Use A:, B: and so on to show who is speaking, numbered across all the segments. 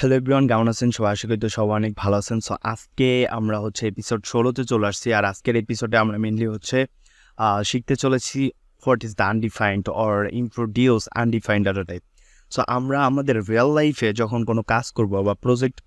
A: Hello everyone, কেমন আছেন সবাই? আশা করি তো সবাই অনেক ভালো আছেন। সো আজকে আমরা এপিসোড 16-তে চলে আসছি। আর আজকের এপিসোডে আমরা মেইনলি শিখতে চলেছি what is the undefined or introduce undefined data type. So আমরা আমাদের রিয়েল লাইফে যখন কোনো কাজ করব বা প্রজেক্ট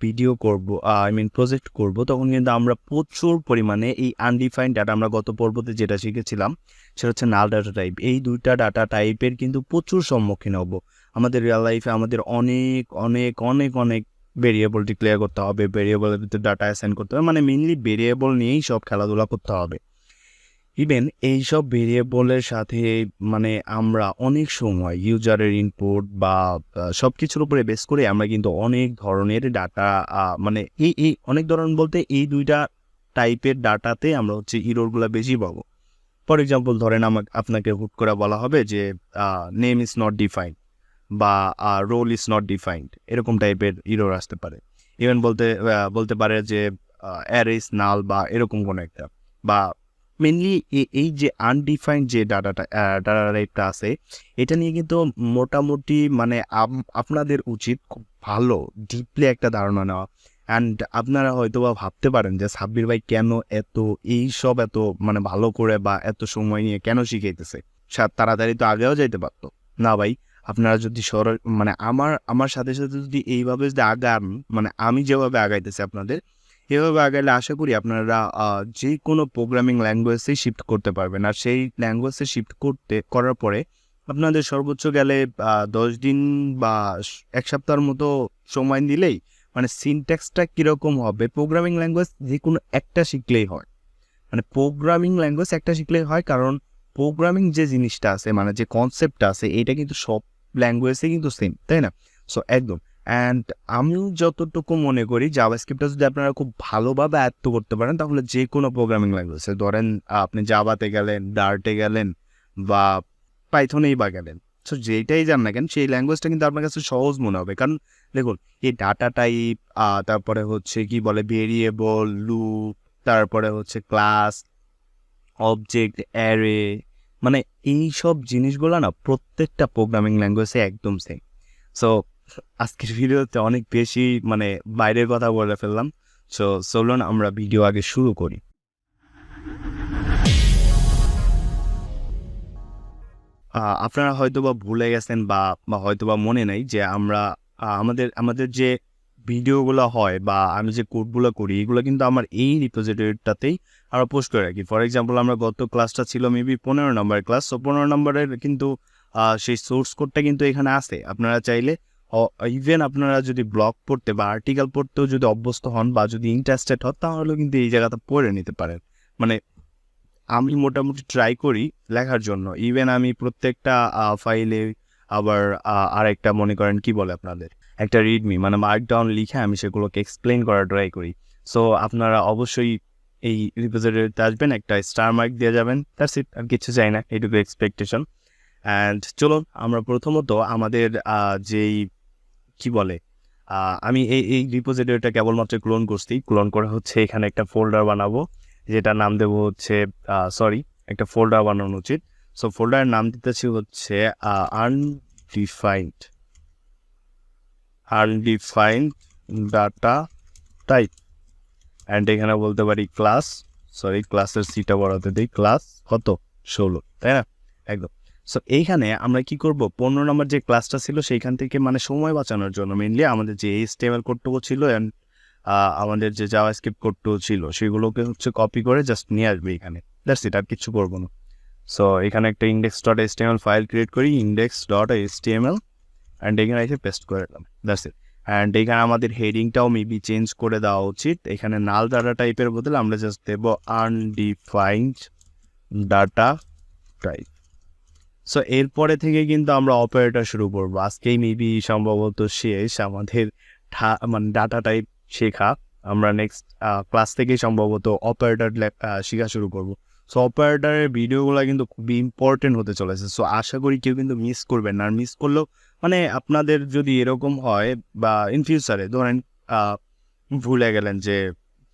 A: করব তখন কিন্তু আমরা প্রচুর পরিমাণে এই আনডিফাইন্ড ডাটা, আমরা গত পর্বতে যেটা শিখেছিলাম সেটা হচ্ছে নাল ডাটা টাইপ। এই দুইটা ডাটা টাইপের কিন্তু প্রচুর সম্মুখীন হব আমাদের রিয়েল লাইফে। আমাদের অনেক অনেক অনেক অনেক ভেরিয়েবল ডিক্লেয়ার করতে হবে, ভেরিয়েবলের ভিতরে ডাটা অ্যাসাইন করতে হবে, মানে মেইনলি ভেরিয়েবল নিয়েই সব খেলাধুলা করতে হবে। ইভেন এইসব ভেরিয়েবলের সাথে মানে আমরা অনেক সময় ইউজারের ইনপুট বা সব কিছুর উপরে বেস করে আমরা কিন্তু অনেক ধরনের ডাটা, মানে এই অনেক ধরনের বলতে এই দুইটা টাইপের ডাটাতে আমরা ইররগুলো বেশি পাবো। ফর এক্সাম্পল ধরেন আপনাকে হুট করে বলা হবে যে নেম ইজ নট ডিফাইন্ড বা রোল ইজ নট ডিফাইন্ড, এরকম টাইপের ইরর আসতে পারে। ইভেন বলতে পারে যে অ্যারে ইজ নাল বা এরকম কোনো একটা। বা মেনলি এই যে আনডিফাইন্ড যে ডাটা টাইপটা আছে, এটা নিয়ে কিন্তু মোটামুটি মানে আপনাদের উচিত খুব ভালো ডিপলি একটা ধারণা নেওয়া। অ্যান্ড আপনারা হয়তো বা ভাবতে পারেন যে সাব্বির ভাই কেন এত মানে ভালো করে বা এত সময় নিয়ে কেন শিখাইতেছে, তাড়াতাড়ি তো আগেও যাইতে পারতো। না ভাই, আপনারা যদি মানে আমার সাথে সাথে যদি এইভাবে যদি আগান, মানে আমি যেভাবে আগাইতেছি আপনাদের এভাবে আগাইলে আশা করি আপনারা যে কোনো প্রোগ্রামিং ল্যাঙ্গুয়েজেই শিফট করতে পারবেন। আর সেই ল্যাঙ্গুয়েজে শিফট করার পরে আপনাদের সর্বোচ্চ গেলে 10 দিন বা 1 সপ্তাহের মতো সময় দিলেই মানে সিনট্যাক্সটা কীরকম হবে, প্রোগ্রামিং ল্যাঙ্গুয়েজ যে কোনো একটা শিখলেই হয়। মানে প্রোগ্রামিং ল্যাঙ্গুয়েজ একটা শিখলেই হয়, কারণ প্রোগ্রামিং যে জিনিসটা আছে, মানে যে কনসেপ্টটা আছে, এটা কিন্তু সব ল্যাঙ্গুয়েজে কিন্তু সেম, তাই না? সো একদম। অ্যান্ড আমি যতটুকু মনে করি জাভাস্ক্রিপ্টটা যদি আপনারা খুব ভালোভাবে আয়ত্ত করতে পারেন তাহলে যে কোনো প্রোগ্রামিং ল্যাঙ্গুয়েজে, ধরেন আপনি জাভাতে গেলেন, ডার্টে গেলেন বা পাইথনেই বা গেলেন, সো যেটাই যান না কেন সেই ল্যাঙ্গুয়েজটা কিন্তু আপনার কাছে সহজ মনে হবে। কারণ দেখুন, এই ডাটা টাইপ, তারপরে কি বলে ভেরিয়েবল, লুপ, তারপরে ক্লাস, অবজেক্ট, অ্যারে, মানে এই সব জিনিসগুলো না প্রত্যেকটা প্রোগ্রামিং ল্যাঙ্গুয়েজে একদম সেম। সো আজকের ভিডিওতে অনেক বেশি মানে বাইরের কথা বলে ফেললাম। সো চলুন আমরা ভিডিও আগে শুরু করি। আপনারা হয়তো বা ভুলে গেছেন বা হয়তো বা মনে নাই যে আমরা আমাদের যে ভিডিওগুলো হয় বা আমি যে কোডগুলো করি এগুলো কিন্তু আমার এই রিপোজিটরিটাতেই আমরা পোস্ট করে রাখি। ফর এক্সাম্পল আমরা গত ক্লাসটা ছিল মেবি 15 নম্বরের ক্লাস, সো 15 নম্বরের কিন্তু সেই সোর্স কোডটা কিন্তু এখানে আছে। আপনারা চাইলে ইভেন আপনারা যদি ব্লগ পড়তে বা আর্টিকেল পড়তেও যদি অভ্যস্ত হন বা যদি ইন্টারেস্টেড হন তাহলেও কিন্তু এই জায়গাটা পড়ে নিতে পারেন। মানে আমি মোটামুটি ট্রাই করি লেখার জন্য। ইভেন আমি প্রত্যেকটা ফাইলে আবার আরেকটা মনে করেন কি বলে আপনাদের একটা রিডমি মানে মার্কডাউন লিখে আমি সেগুলোকে এক্সপ্লেন করার ট্রাই করি। সো আপনারা অবশ্যই এই রিপোজিটরিতে আসবেন, একটা স্টার মার্ক দিয়ে যাবেন, দ্যাটস ইট, আর কিছু চাই না, এইটুকু এক্সপেকটেশন। অ্যান্ড চলুন আমরা প্রথমত আমাদের যেই কি বলে আমি এই রিপোজিটরিটা কেবলমাত্র ক্লোন করছি। ক্লোন করে এখানে একটা ফোল্ডার বানাবো, যেটা নাম দেবো একটা ফোল্ডার বানানো উচিত। সো ফোল্ডারের নাম দিতেছি আনডিফাইন্ড ডাটা টাইপ। অ্যান্ড এখানে বলতে পারি ক্লাসের সিটা বড়াতে দিই, ক্লাস 16, তাই না? একদম। সো এইখানে আমরা কি করব, 15 নম্বর যে ক্লাসটা ছিল সেইখান থেকে মানে সময় বাঁচানোর জন্য মেইনলি আমাদের যে HTML কোডটুকু ছিল অ্যান্ড আমাদের যে জাভাস্ক্রিপ্ট কোডটুকু ছিল সেগুলোকে কপি করে জাস্ট নিয়ে আসবে এখানে, দ্যাটস ইট, আর কিছু করবো না। সো এখানে একটা index.html ফাইল ক্রিয়েট করি, index.html, অ্যান্ড এখানে এসে পেস্ট করে দিলাম, দ্যাটস ইট। অ্যান্ড এখানে আমাদের হেডিংটাও মেবি চেঞ্জ করে দেওয়া উচিত। এখানে নাল ডাটা টাইপের বদলে আমরা জাস্ট দেবো আনডিফাইন্ড ডাটা টাইপ। সো এরপরে থেকে কিন্তু আমরা অপারেটর শুরু করবো। আজকেই মেবি সম্ভবত শেষ আমাদের মানে ডাটা টাইপ শেখা। আমরা নেক্সট ক্লাস থেকেই সম্ভবত অপারেটর শেখা শুরু করব। সো অপারেটরের ভিডিওগুলো কিন্তু খুবই ইম্পর্টেন্ট হতে চলেছে। সো আশা করি কেউ কিন্তু মিস করবেন না। আর মিস করলেও মানে আপনাদের যদি এরকম হয় বা ইন ফিউচারে ধরেন ভুলে গেলেন যে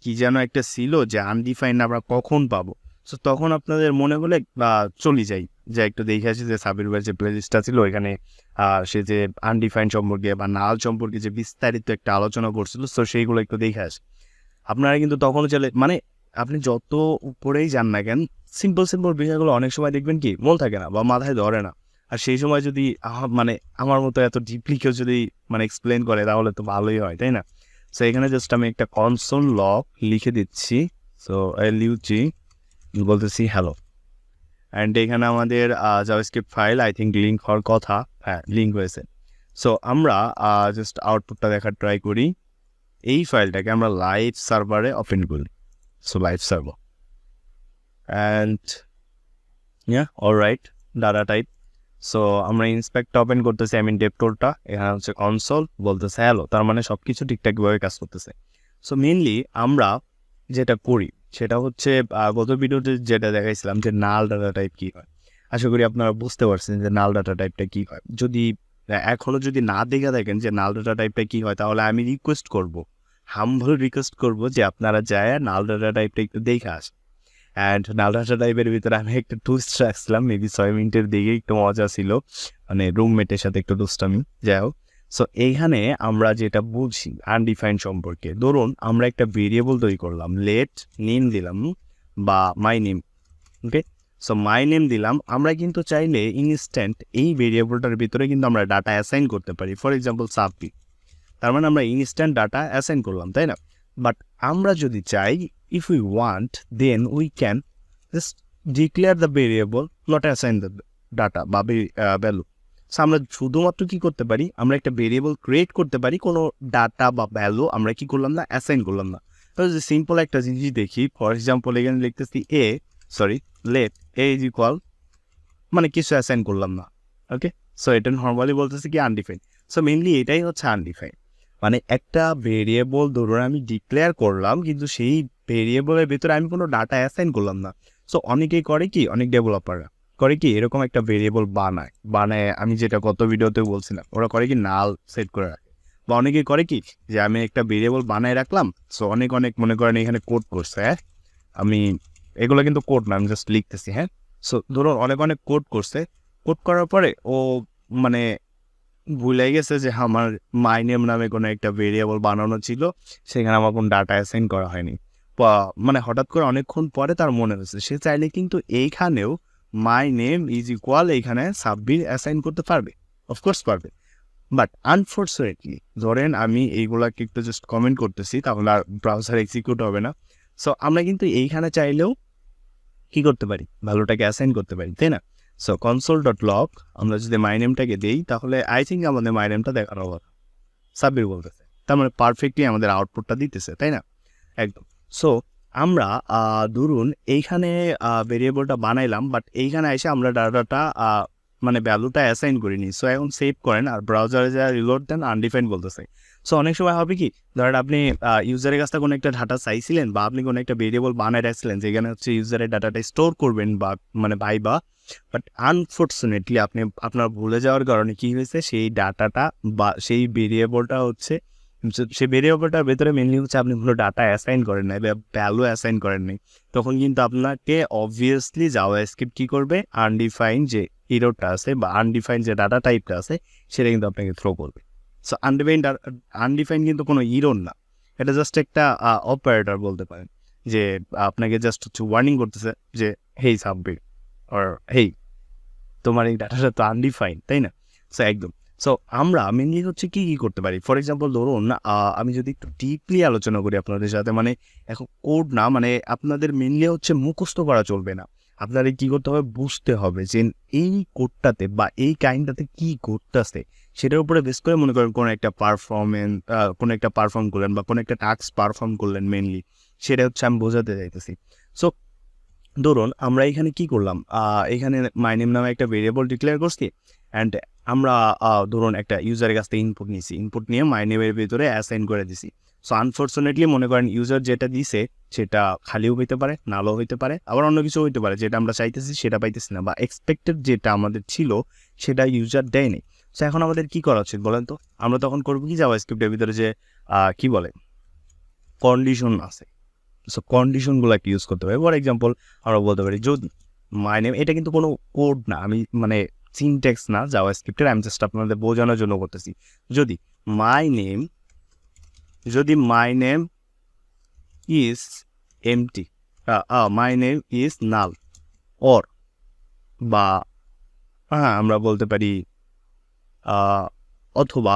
A: কি যেন একটা ছিল যে আনডিফাইন্ড আমরা কখন পাবো, সো তখন আপনাদের মনে হলে চলে যাই যে একটু দেখে আসি যে সাবির ভাইয়ের যে প্লেলিস্টটা ছিল ওইখানে সে যে আনডিফাইন্ড সম্পর্কে বা নাল সম্পর্কে যে বিস্তারিত একটা আলোচনা করছিল, সো সেইগুলো একটু দেখে আসি। আপনারা কিন্তু তখনও চলে মানে আপনি যত উপরেই যান না কেন, সিম্পল বিষয়গুলো অনেক সময় দেখবেন কি মন থাকে না বা মাথায় ধরে না। আর সেই সময় যদি মানে আমার মতো এত ডিপলি কেউ যদি মানে এক্সপ্লেন করে তাহলে তো ভালোই হয়, তাই না? সো এখানে জাস্ট আমি একটা কনসোল লগ লিখে দিচ্ছি। সো লিউজি বলতেছি হ্যালো, অ্যান্ড এখানে আমাদের JavaScript file I think link হওয়ার কথা, হ্যাঁ লিঙ্ক হয়েছে। সো আমরা জাস্ট আউটপুটটা দেখার ট্রাই করি। এই ফাইলটাকে আমরা লাইভ সার্ভারে ওপেন করি। So live server and alright data type. So আমরা ইন্সপেক্ট ওপেন করতেছি, আই মিন ডেভ টুলটা, এখানে হচ্ছে কনসোল বলতেছে হ্যালো, তার মানে সব কিছু ঠিকঠাকভাবে কাজ করতেছে। সো মেনলি আমরা যেটা করি সেটা হচ্ছে গত ভিডিওতে যেটা দেখাইছিলাম যে নাল ডাটা টাইপ কী হয়। আশা করি আপনারা বুঝতে পারছেন যে নাল ডাটা টাইপটা কী হয়। যদি এখনও যদি না দেখে থাকেন যে নাল ডাটা টাইপটা কী হয়, তাহলে আমি রিকোয়েস্ট করব, হাম্বল রিকোয়েস্ট করব যে আপনারা যায় নাল ডাটা টাইপটা একটু দেখে আসেন। অ্যান্ড নাল ডাটা টাইপের ভিতরে আমি একটা টুইস্ট রাখছিলাম, মেবি 6 মিনিটের দিকে, একটু মজা ছিল, মানে রুমমেটের সাথে একটু দুষ্টামি, যাই হোক। সো এইখানে আমরা যেটা বুঝি আনডিফাইন্ড সম্পর্কে, ধরুন আমরা একটা ভেরিয়েবল তৈরি করলাম, লেট নেম দিলাম বা my name, okay. So my name দিলাম, আমরা কিন্তু চাইলে ইনস্ট্যান্ট এই ভেরিয়েবলটার ভিতরে কিন্তু আমরা ডাটা অ্যাসাইন করতে পারি। ফর এক্সাম্পল সাব্বির, তার মানে আমরা ইনস্ট্যান্ট ডাটা অ্যাসাইন করলাম, তাই না? বাট আমরা যদি চাই, if we want, then we can just declare the variable, not assign the data বা ভ্যালু। সো আমরা শুধুমাত্র কি করতে পারি, আমরা একটা ভেরিয়েবল ক্রিয়েট করতে পারি, কোনো ডাটা বা ভ্যালু আমরা কি করলাম না, অ্যাসাইন করলাম না। তো যে সিম্পল একটা জিনিস দেখি, ফর এক্সাম্পল এখানে লিখতেছি লেট এ ইজ ইকুয়াল, মানে কিছু অ্যাসাইন করলাম না, ওকে। সো এটা নর্মালি বলতেছি কি আনডিফাইন্ড। সো মেনলি এটাই হচ্ছে আনডিফাইন্ড, মানে একটা ভেরিয়েবল ধরুন আমি ডিক্লেয়ার করলাম কিন্তু সেই ভেরিয়েবলের ভিতরে আমি কোনো ডাটা অ্যাসাইন করলাম না। সো অনেকেই করে কি, অনেক ডেভেলপাররা করে কি এরকম একটা ভেরিয়েবল বানায় আমি যেটা গত ভিডিওতে বলছিলাম, ওরা করে কি নাল সেট করে রাখে। বা অনেকেই করে কি যে আমি একটা ভেরিয়েবল বানায় রাখলাম, সো অনেক মনে করেন এখানে কোড করছে, হ্যাঁ আমি এগুলো কিন্তু কোড না, আমি জাস্ট লিখতেছি, হ্যাঁ। সো ধরুন অনেক কোড করছে, কোড করার পরে ও মানে ভুলে গেছে যে আমার মাই নেম নামে কোনো একটা ভেরিয়েবল বানানো ছিল, সেখানে আমার কোনো ডাটা অ্যাসাইন করা হয়নি। মানে হঠাৎ করে অনেকক্ষণ পরে তার মনে হয়েছে, সে চাইলে কিন্তু এইখানেও মাই নেম ইজ ইকুয়াল এইখানে সাব্বির অ্যাসাইন করতে পারবে, অফকোর্স পারবে। বাট আনফর্চুনেটলি ধরেন আমি এইগুলাকে একটু জাস্ট কমেন্ট করতেছি, তাহলে আর ব্রাউজার এক্সিকিউট হবে না। সো আমরা কিন্তু এইখানে চাইলেও কি করতে পারি, ভ্যালুটাকে অ্যাসাইন করতে পারি, তাই না? সো console.log আমরা যদি মাই নেমটাকে দিই, তাহলে আই থিঙ্ক আমাদের মাই নেমটা দেখানো কথা, সাব্বির বলতেছে, তার মানে পারফেক্টলি আমাদের আউটপুটটা দিতেছে, তাই না? একদম। সো আমরা ধরুন এইখানে ভেরিয়েবলটা বানাইলাম, বাট এইখানে এসে আমরা ডাটাটা মানে ভ্যালুটা অ্যাসাইন করিনি। সো এখন সেভ করেন আর ব্রাউজারে যা রিলোড দেন, আনডিফাইন্ড বলতেছে। সো অনেক সময় হবে কি, ধরেন আপনি ইউজারের কাছে কোনো একটা ডাটা চাইছিলেন বা আপনি কোনো একটা ভেরিয়েবল বানায় রাখছিলেন যেখানে হচ্ছে ইউজারের ডাটাটা স্টোর করবেন বা মানে বাট আনফর্চুনেটলি আপনি আপনার ভুলে যাওয়ার কারণে কি হয়েছে, সেই ডাটাটা বা সেই ভেরিয়েবলটা হচ্ছে, সেই ভেরিয়েবলটার ভেতরে মেনলি হচ্ছে আপনি কোনো ডাটা অ্যাসাইন করেন নাই বা ভ্যালু অ্যাসাইন করেন নাই। তখন কিন্তু আপনাকে অবভিয়াসলি জাভাস্ক্রিপ্ট কী করবে, আনডিফাইন্ড যে ইরোরটা আছে বা আনডিফাইন্ড যে ডাটা টাইপটা আছে সেটা কিন্তু আপনাকে থ্রো করবে। সো আনডিফাইন্ড কিন্তু কোনো ইরোর না, এটা জাস্ট একটা অপারেটর বলতে পারেন, যে আপনাকে জাস্ট হচ্ছে ওয়ার্নিং করতেছে যে হেই সাব্বির অর হেই তোমার এই ডাটাটা তো আনডিফাইন্ড, তাই না? সো একদম। সো আমরা মেনলি হচ্ছে কি করতে পারি, ফর এক্সাম্পল ধরুন আমি যদি একটু ডিপলি আলোচনা করি আপনাদের সাথে, মানে এখন কোড না, মানে আপনাদের মেনলি হচ্ছে মুখস্থ করা চলবে না, আপনাদের কি করতে হবে, বুঝতে হবে যে এই কোডটাতে বা এই কাইন্ডটাতে কি করতেছে, সেটার উপরে বেস করে মনে করেন কোনো একটা কোনো একটা পারফর্ম করলেন বা কোনো একটা টাস্ক পারফর্ম করলেন, মেনলি সেটা হচ্ছে আমি বোঝাতে চাইতেছি। সো ধরুন আমরা এখানে কি করলাম, এখানে মাই নেম নামে একটা ভেরিয়েবল ডিক্লেয়ার করছি, অ্যান্ড আমরা ধরুন একটা ইউজারের কাছ থেকে ইনপুট নিয়েছি, ইনপুট নিয়ে মাই নেমের ভিতরে অ্যাসাইন করে দিছি। সো আনফর্চুনেটলি মনে করেন ইউজার যেটা দিছে সেটা খালিও হইতে পারে, নালও হইতে পারে, আবার অন্য কিছু হইতে পারে, যেটা আমরা চাইতেছি সেটা পাইতেছি না, বা এক্সপেক্টেড যেটা আমাদের ছিল সেটা ইউজার দেয়নি। সো এখন আমাদের কি করা উচিত বলেন তো? আমরা তখন করবো কি, জাভাস্ক্রিপ্টের ভিতরে যে কি বলে কন্ডিশন আছে, সো কন্ডিশনগুলোকে ইউজ করতে পারি। ফর এক্সাম্পল আমরা বলতে পারি যদি মাই নেম, এটা কিন্তু কোনো কোড না, আমি মানে সিনট্যাক্স না জাভাস্ক্রিপ্টের, আমি জাস্ট আপনাদের বোঝানোর জন্য করতেছি। যদি my name is empty, my name is null, or বা হ্যাঁ আমরা বলতে পারি অথবা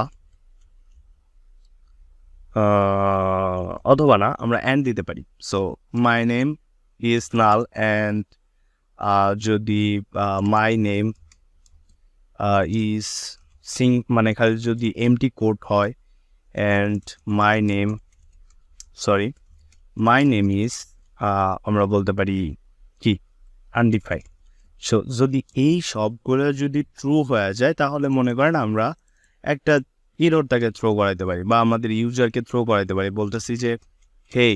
A: না, আমরা অ্যান্ড দিতে পারি। So my name is null and যদি মাই নেম ইজ মানে খালি যদি এমটি কোড হয় অ্যান্ড মাই নেম ইজ আমরা বলতে পারি কি আনডিফাইন্ড। সো যদি এই সবগুলো যদি ট্রু হয়ে যায় তাহলে মনে করেন আমরা একটা এরর তাকে থ্রো করাইতে পারি বা আমাদের ইউজারকে থ্রো করাইতে পারি, বলতেছি যে হে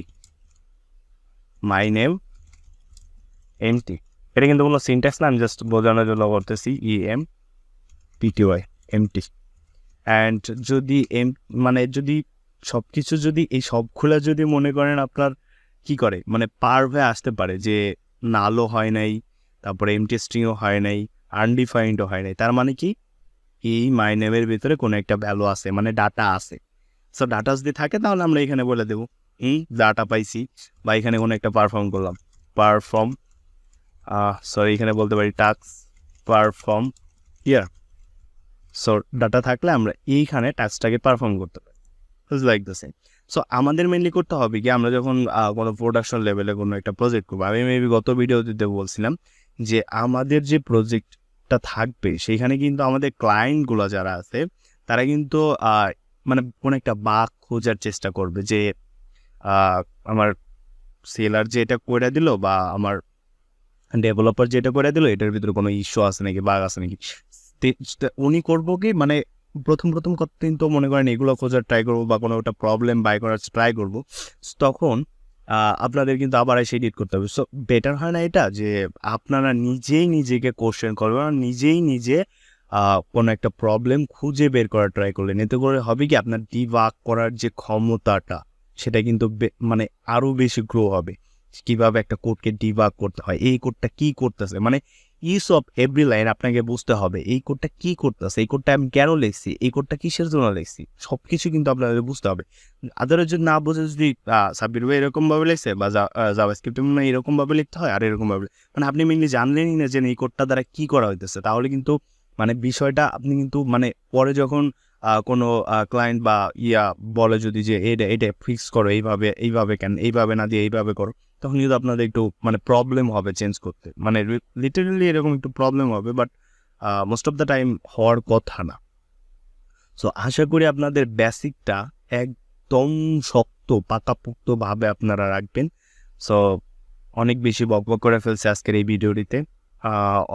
A: মাই নেম এমটি। এটা কিন্তু কোনো সিনট্যাক্স না, আমি জাস্ট বোঝানোর জন্য করতেছি EMPTY এমটি। অ্যান্ড যদি মানে যদি সব কিছু যদি এই সবগুলো যদি মনে করেন আপনার কি করে মানে পার হয়ে আসতে পারে যে নালও হয় নাই, তারপরে এমটি স্ট্রিংও হয় নাই, আনডিফাইন্ডও হয় নাই, তার মানে কি এই মাই নেমের ভিতরে কোনো একটা ভ্যালু আছে, মানে ডাটা আছে। সো ডাটা যদি থাকে তাহলে আমরা এখানে বলে দেবো এই ডাটা পাইছি, বা এখানে কোনো একটা পারফর্ম করলাম, এখানে বলতে পারি টাস্ক পারফর্ম ইয়ার। সো ডাটা থাকলে আমরা এইখানে টাস্কটাকে পারফর্ম করতে পারি, লাইক দ্য সেম। সো আমাদের মেনলি করতে হবে কি, আমরা যখন কোনো প্রোডাকশন লেভেলে কোনো একটা প্রজেক্ট করবো, আমি মেবি গত ভিডিওতে বলছিলাম যে আমাদের যে প্রজেক্টটা থাকবে সেইখানে কিন্তু আমাদের ক্লায়েন্টগুলো যারা আছে তারা কিন্তু মানে কোনো একটা বাগ খোঁজার চেষ্টা করবে যে আমার সেলার যে এটা করে দিল বা আমার ডেভেলপার যেটা করে দিল এটার ভিতরে কোনো ইস্যু আছে নাকি, বাগ আছে নাকি। উনি করবো কি মানে প্রথম কিন্তু মনে করেন এগুলো খোঁজার ট্রাই করবো বা কোনো একটা প্রবলেম বাই করার ট্রাই করবো, তখন আপনাদের কিন্তু আবার এসে এডিট করতে হবে। সো বেটার হয় না এটা যে আপনারা নিজেকে কোশ্চেন করবেন, নিজে কোনো একটা প্রবলেম খুঁজে বের করার ট্রাই করলেন, এতে করে হবে কি আপনার ডিবাগ করার যে ক্ষমতাটা সেটা কিন্তু মানে আরও বেশি গ্রো হবে। কিভাবে একটা কোডকে ডিবাগ করতে হয়, এই কোডটা কি করতেছে, মানে ইচ অফ এভরি লাইন আপনাকে বুঝতে হবে এই কোডটা কি করতেছে, এই কোডটা আমি কেন লিখছি, এই কোডটা কিসের জন্য লিখছি, সব কিছু কিন্তু আপনাদের বুঝতে হবে। আদারের যদি না বুঝে যদি সাব্বির ভাই এরকমভাবে লিখছে বা জাভাস্ক্রিপ্ট মানে এরকমভাবে লিখতে হয় আর এরকমভাবে, মানে আপনি মেনলি জানলেনই না যে এই কোডটা দ্বারা কি করা হইতেছে, তাহলে কিন্তু মানে বিষয়টা আপনি কিন্তু মানে পরে যখন কোনো ক্লায়েন্ট বা বলে যদি যে এটা ফিক্স করো এইভাবে কেন এইভাবে না দিয়ে এইভাবে করো, তখন কিন্তু আপনাদের একটু মানে প্রবলেম হবে চেঞ্জ করতে, মানে লিটারেলি এরকম একটু প্রবলেম হবে, but most of the time হওয়ার কথা না। সো আশা করি আপনাদের বেসিকটা একদম শক্ত পাকাপোক্তভাবে আপনারা রাখবেন। সো অনেক বেশি বকবক করে ফেলছে আজকের এই ভিডিওটিতে,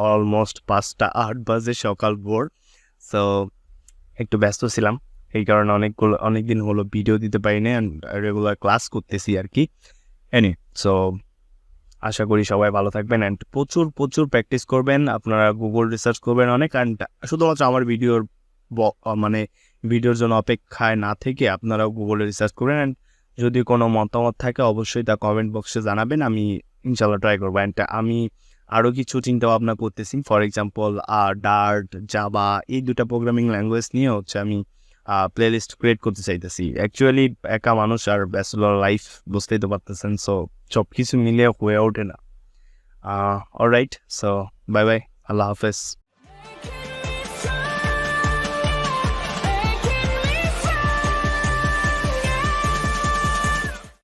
A: অলমোস্ট 5:08 বাজে, সকাল ভোর। সো একটু ব্যস্ত ছিলাম, এই কারণে অনেকদিন হলো ভিডিও দিতে পারিনি, রেগুলার ক্লাস করতেছি আর কি। সো আশা করি সবাই ভালো থাকবেন অ্যান্ড প্রচুর প্র্যাকটিস করবেন, আপনারা গুগল রিসার্চ করবেন অনেক, অ্যান্ড শুধুমাত্র আমার মানে ভিডিওর জন্য অপেক্ষায় না থেকে আপনারা গুগলে রিসার্চ করবেন। অ্যান্ড যদি কোনো মতামত থাকে অবশ্যই তা কমেন্ট বক্সে জানাবেন, আমি ইনশাল্লাহ ট্রাই করবো। অ্যান্ড আমি আরও কিছু চিন্তা ভাবনা করতেছি, ফর এক্সাম্পল ডার্ট, জাভা, এই দুটা প্রোগ্রামিং ল্যাঙ্গুয়েজ নিয়ে আমি প্লেলিস্ট ক্রিয়েট করতে চাইতেছি। অ্যাকচুয়ালি একা মানুষ আর ব্যাচেলর লাইফ বুঝতেই তো পারতেছেন, সো সব কিছু মিলিয়ে হয়ে ওঠে না। অলরাইট, সো বাই বাই, আল্লাহ হাফেজ।